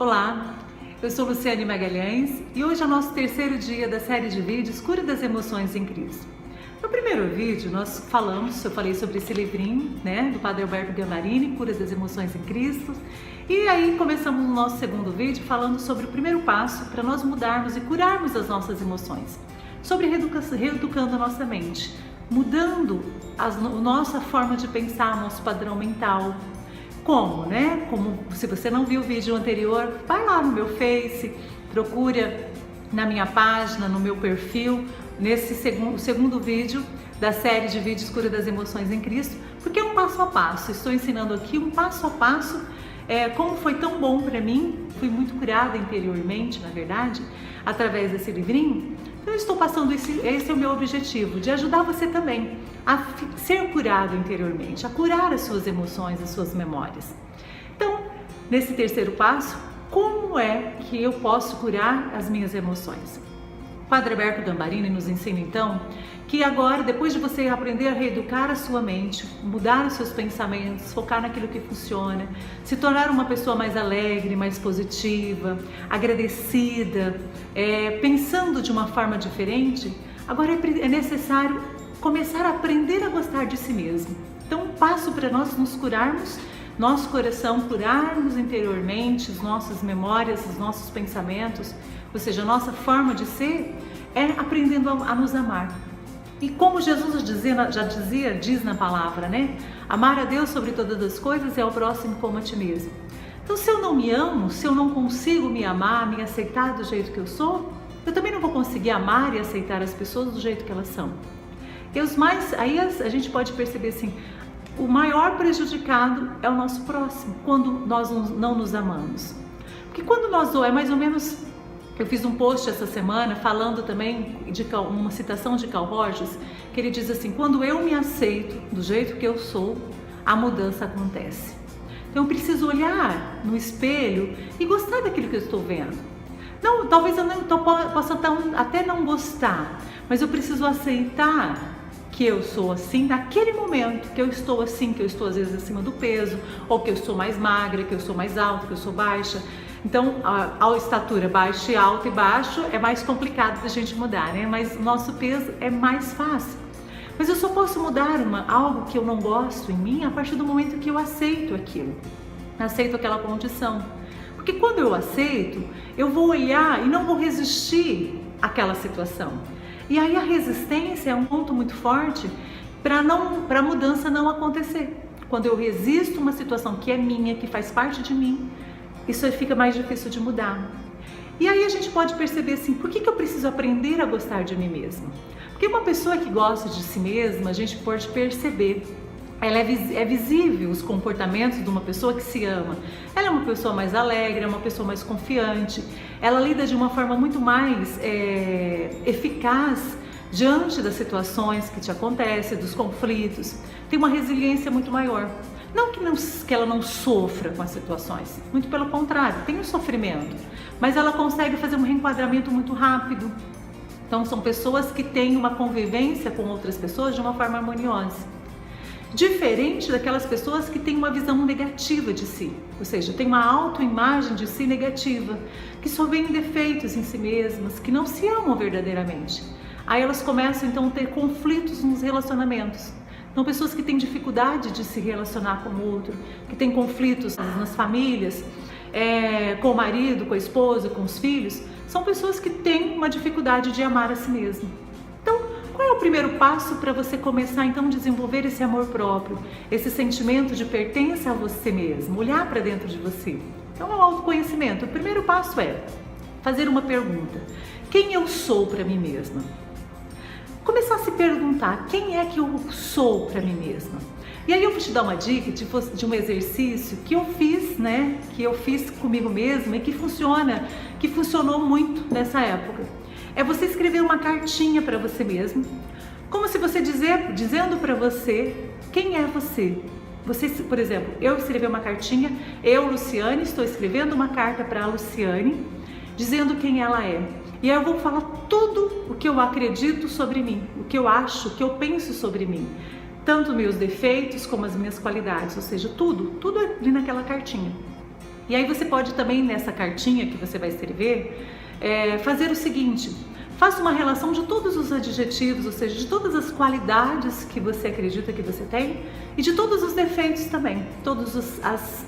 Olá, eu sou Luciane Magalhães e hoje é o nosso terceiro dia da série de vídeos Cura das Emoções em Cristo. No primeiro vídeo eu falei sobre esse livrinho, do Padre Alberto Gambarini, Cura das Emoções em Cristo. E aí começamos o nosso segundo vídeo falando sobre o primeiro passo para nós mudarmos e curarmos as nossas emoções. Sobre reeducando a nossa mente, mudando a nossa forma de pensar, nosso padrão mental. Como, Como se você não viu o vídeo anterior, vai lá no meu Face, procura na minha página, no meu perfil, nesse segundo vídeo da série de vídeos Cura das Emoções em Cristo, porque é um passo a passo. Estou ensinando aqui um passo a passo, como foi tão bom para mim. Fui muito curada interiormente, na verdade, através desse livrinho. Então eu estou passando esse é o meu objetivo, de ajudar você também a ser curado interiormente, a curar as suas emoções, as suas memórias. Então, nesse terceiro passo, como é que eu posso curar as minhas emoções? O Padre Alberto Gambarini nos ensina então que agora, depois de você aprender a reeducar a sua mente, mudar os seus pensamentos, focar naquilo que funciona, se tornar uma pessoa mais alegre, mais positiva, agradecida, pensando de uma forma diferente, agora é necessário começar a aprender a gostar de si mesmo. Então, um passo para nós nos curarmos, nosso coração, curarmos interiormente as nossas memórias, os nossos pensamentos, ou seja, a nossa forma de ser, é aprendendo a nos amar. E como Jesus diz na palavra, amar a Deus sobre todas as coisas e ao próximo como a ti mesmo. Então, se eu não me amo, se eu não consigo me amar, me aceitar do jeito que eu sou, eu também não vou conseguir amar e aceitar as pessoas do jeito que elas são. Aí a gente pode perceber assim, o maior prejudicado é o nosso próximo, quando nós não nos amamos. Porque quando é mais ou menos, eu fiz um post essa semana falando também de uma citação de Carl Rogers, que ele diz assim: quando eu me aceito do jeito que eu sou, a mudança acontece. Então eu preciso olhar no espelho e gostar daquilo que eu estou vendo. Não, talvez eu possa até não gostar, mas eu preciso aceitar que eu sou assim naquele momento, que eu estou assim, que eu estou às vezes acima do peso, ou que eu sou mais magra, que eu sou mais alta, que eu sou baixa. Então, a estatura baixa e alta e baixo é mais complicado da gente mudar, Mas nosso peso é mais fácil. Mas eu só posso mudar algo que eu não gosto em mim a partir do momento que eu aceito aquilo, aceito aquela condição. Porque quando eu aceito, eu vou olhar e não vou resistir àquela situação. E aí a resistência é um ponto muito forte para a mudança não acontecer. Quando eu resisto uma situação que é minha, que faz parte de mim, isso aí fica mais difícil de mudar. E aí a gente pode perceber assim, por que eu preciso aprender a gostar de mim mesma? Porque uma pessoa que gosta de si mesma, a gente pode perceber, é visível os comportamentos de uma pessoa que se ama. Ela é uma pessoa mais alegre, é uma pessoa mais confiante, ela lida de uma forma muito mais eficaz diante das situações que te acontecem, dos conflitos, tem uma resiliência muito maior. Não que ela não sofra com as situações, muito pelo contrário, tem um sofrimento, mas ela consegue fazer um reenquadramento muito rápido. Então são pessoas que têm uma convivência com outras pessoas de uma forma harmoniosa. Diferente daquelas pessoas que têm uma visão negativa de si, ou seja, tem uma autoimagem de si negativa, que só veem defeitos em si mesmas, que não se amam verdadeiramente. Aí elas começam então a ter conflitos nos relacionamentos. Então, pessoas que têm dificuldade de se relacionar com o outro, que têm conflitos nas famílias, com o marido, com a esposa, com os filhos, são pessoas que têm uma dificuldade de amar a si mesmo. Então, qual é o primeiro passo para você começar então a desenvolver esse amor próprio, esse sentimento de pertença a você mesmo, olhar para dentro de você? Então, é o autoconhecimento. O primeiro passo é fazer uma pergunta: quem eu sou para mim mesma? Começar a se perguntar, quem é que eu sou para mim mesma? E aí eu vou te dar uma dica de um exercício que eu fiz, que eu fiz comigo mesma e que funcionou muito nessa época. É você escrever uma cartinha para você mesmo, como se você dizendo para você quem é você. Você, por exemplo, eu escrevi uma cartinha, eu, Luciane, estou escrevendo uma carta para a Luciane, dizendo quem ela é. E aí eu vou falar tudo o que eu acredito sobre mim, o que eu acho, o que eu penso sobre mim. Tanto meus defeitos como as minhas qualidades, ou seja, tudo ali naquela cartinha. E aí você pode também, nessa cartinha que você vai escrever, fazer o seguinte: faça uma relação de todos os adjetivos, ou seja, de todas as qualidades que você acredita que você tem e de todos os defeitos também, todas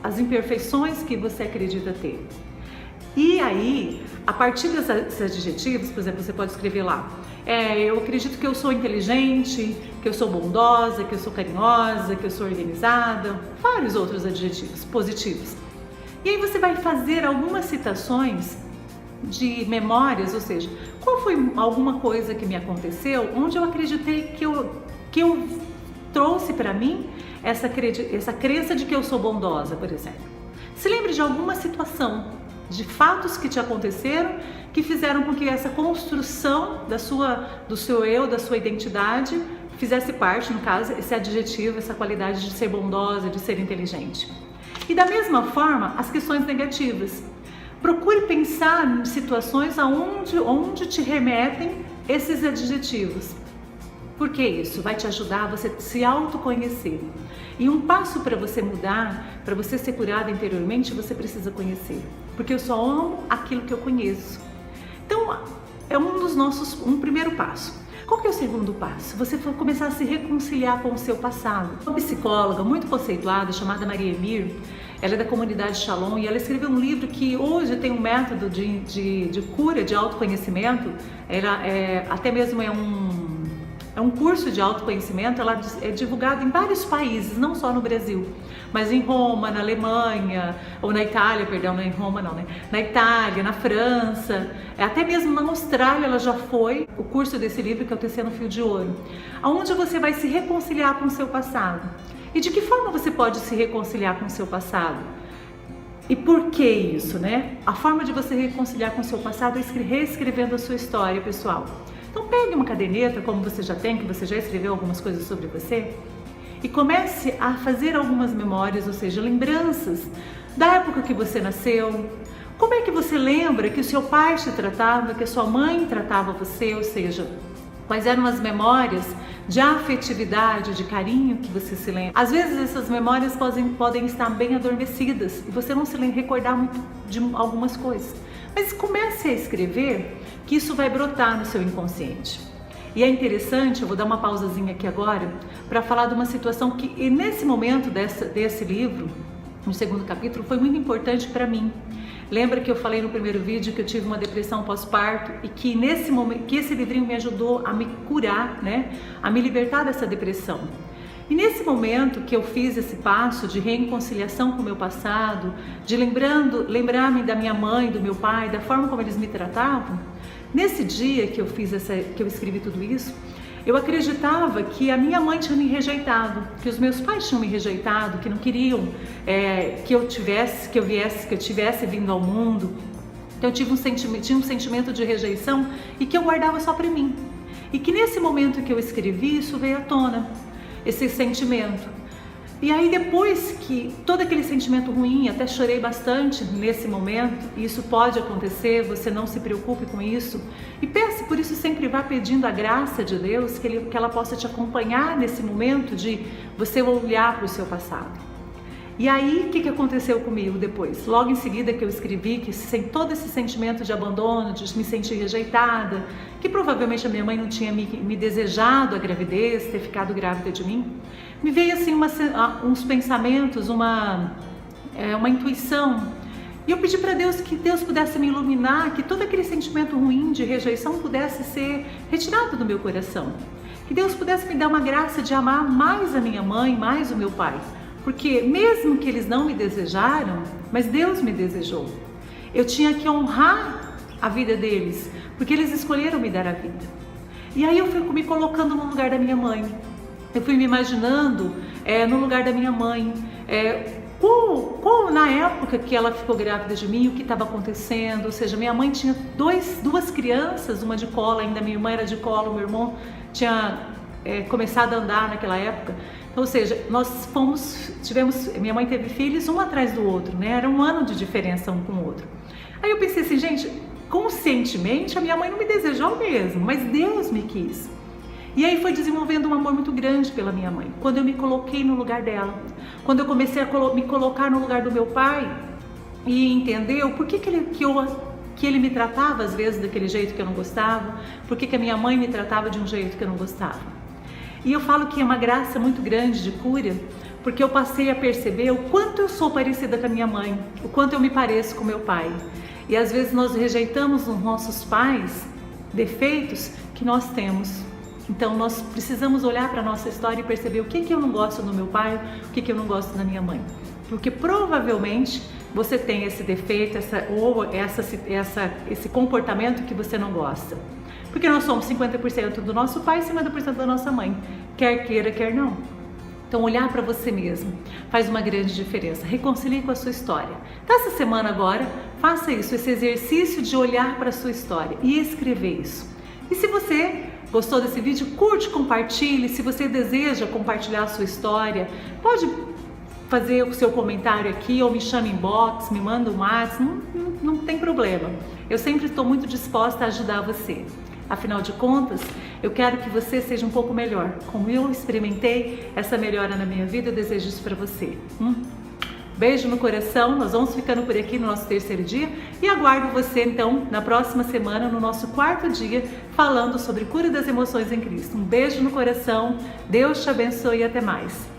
as imperfeições que você acredita ter. E aí, a partir desses adjetivos, por exemplo, você pode escrever lá: eu acredito que eu sou inteligente, que eu sou bondosa, que eu sou carinhosa, que eu sou organizada, vários outros adjetivos positivos. E aí você vai fazer algumas citações de memórias, ou seja, qual foi alguma coisa que me aconteceu onde eu acreditei que eu trouxe para mim essa crença de que eu sou bondosa, por exemplo. Se lembre de alguma situação, de fatos que te aconteceram, que fizeram com que essa construção do seu eu, da sua identidade, fizesse parte, no caso, esse adjetivo, essa qualidade de ser bondosa, de ser inteligente. E da mesma forma, as questões negativas. Procure pensar em situações onde te remetem esses adjetivos. Porque isso vai te ajudar a você se autoconhecer. E um passo para você mudar, para você ser curada interiormente, você precisa conhecer. Porque eu só amo aquilo que eu conheço. Então, é um primeiro passo. Qual que é o segundo passo? Você vai começar a se reconciliar com o seu passado. Uma psicóloga muito conceituada, chamada Maria Emir, ela é da comunidade Shalom e ela escreveu um livro que hoje tem um método de cura, de autoconhecimento. Até mesmo é um curso de autoconhecimento. Ela é divulgado em vários países, não só no Brasil, mas em Roma, na Alemanha, ou na Itália, perdão, não é em Roma não, né? Na Itália, na França, até mesmo na Austrália ela já foi. O curso desse livro, que é o Tecendo Fio de Ouro, onde você vai se reconciliar com o seu passado. E de que forma você pode se reconciliar com o seu passado? E por que isso, né? A forma de você reconciliar com o seu passado é reescrevendo a sua história, pessoal. Então pegue uma caderneta, como você já tem, que você já escreveu algumas coisas sobre você, e comece a fazer algumas memórias, ou seja, lembranças da época que você nasceu. Como é que você lembra que o seu pai te tratava, que a sua mãe tratava você, ou seja, quais eram as memórias de afetividade, de carinho que você se lembra. Às vezes essas memórias podem estar bem adormecidas e você não se recordar muito de algumas coisas. Mas comece a escrever, que isso vai brotar no seu inconsciente. E é interessante, eu vou dar uma pausazinha aqui agora, para falar de uma situação que nesse momento desse livro, no segundo capítulo, foi muito importante para mim. Lembra que eu falei no primeiro vídeo que eu tive uma depressão pós-parto e que nesse momento, que esse livrinho me ajudou a me curar, né? A me libertar dessa depressão. E nesse momento que eu fiz esse passo de reconciliação com o meu passado, de lembrar-me da minha mãe, do meu pai, da forma como eles me tratavam, nesse dia que eu escrevi tudo isso, eu acreditava que a minha mãe tinha me rejeitado, que os meus pais tinham me rejeitado, que não queriam que eu tivesse vindo ao mundo. Então eu tinha um sentimento de rejeição e que eu guardava só para mim. E que nesse momento que eu escrevi, isso veio à tona, esse sentimento. E aí depois que todo aquele sentimento ruim, até chorei bastante nesse momento, e isso pode acontecer, você não se preocupe com isso. E peça, por isso sempre vá pedindo a graça de Deus, que ela possa te acompanhar nesse momento de você olhar para o seu passado. E aí, o que aconteceu comigo depois? Logo em seguida que eu escrevi, que todo esse sentimento de abandono, de me sentir rejeitada, que provavelmente a minha mãe não tinha me desejado a gravidez, ter ficado grávida de mim, me veio assim uns pensamentos, uma intuição. E eu pedi para Deus que Deus pudesse me iluminar, que todo aquele sentimento ruim de rejeição pudesse ser retirado do meu coração. Que Deus pudesse me dar uma graça de amar mais a minha mãe, mais o meu pai. Porque mesmo que eles não me desejaram, mas Deus me desejou. Eu tinha que honrar a vida deles, porque eles escolheram me dar a vida. E aí eu fui me colocando no lugar da minha mãe. Eu fui me imaginando no lugar da minha mãe. Na época que ela ficou grávida de mim, o que estava acontecendo. Ou seja, minha mãe tinha duas crianças, uma de colo, ainda minha irmã era de colo, meu irmão tinha começado a andar naquela época. Ou seja, minha mãe teve filhos um atrás do outro, né? Era um ano de diferença um com o outro. Aí eu pensei assim, gente, conscientemente a minha mãe não me desejou mesmo, mas Deus me quis. E aí foi desenvolvendo um amor muito grande pela minha mãe. Quando eu me coloquei no lugar dela, quando eu comecei a me colocar no lugar do meu pai, e entender o porquê que ele me tratava às vezes daquele jeito que eu não gostava, porquê que a minha mãe me tratava de um jeito que eu não gostava. E eu falo que é uma graça muito grande de cura, porque eu passei a perceber o quanto eu sou parecida com a minha mãe, o quanto eu me pareço com meu pai. E às vezes nós rejeitamos nos nossos pais defeitos que nós temos. Então nós precisamos olhar para a nossa história e perceber o que eu não gosto no meu pai, o que eu não gosto na minha mãe. Porque provavelmente você tem esse defeito, esse comportamento que você não gosta. Porque nós somos 50% do nosso pai e 50% da nossa mãe, quer queira, quer não. Então olhar para você mesmo faz uma grande diferença. Reconcilie com a sua história. Então essa semana agora, faça isso, esse exercício de olhar para a sua história e escrever isso. E se você gostou desse vídeo, curte, compartilhe. Se você deseja compartilhar a sua história, pode fazer o seu comentário aqui ou me chama em inbox, me manda um WhatsApp, não tem problema. Eu sempre estou muito disposta a ajudar você. Afinal de contas, eu quero que você seja um pouco melhor. Como eu experimentei essa melhora na minha vida, eu desejo isso para você. Beijo no coração, nós vamos ficando por aqui no nosso terceiro dia e aguardo você então na próxima semana, no nosso quarto dia, falando sobre cura das emoções em Cristo. Um beijo no coração, Deus te abençoe e até mais.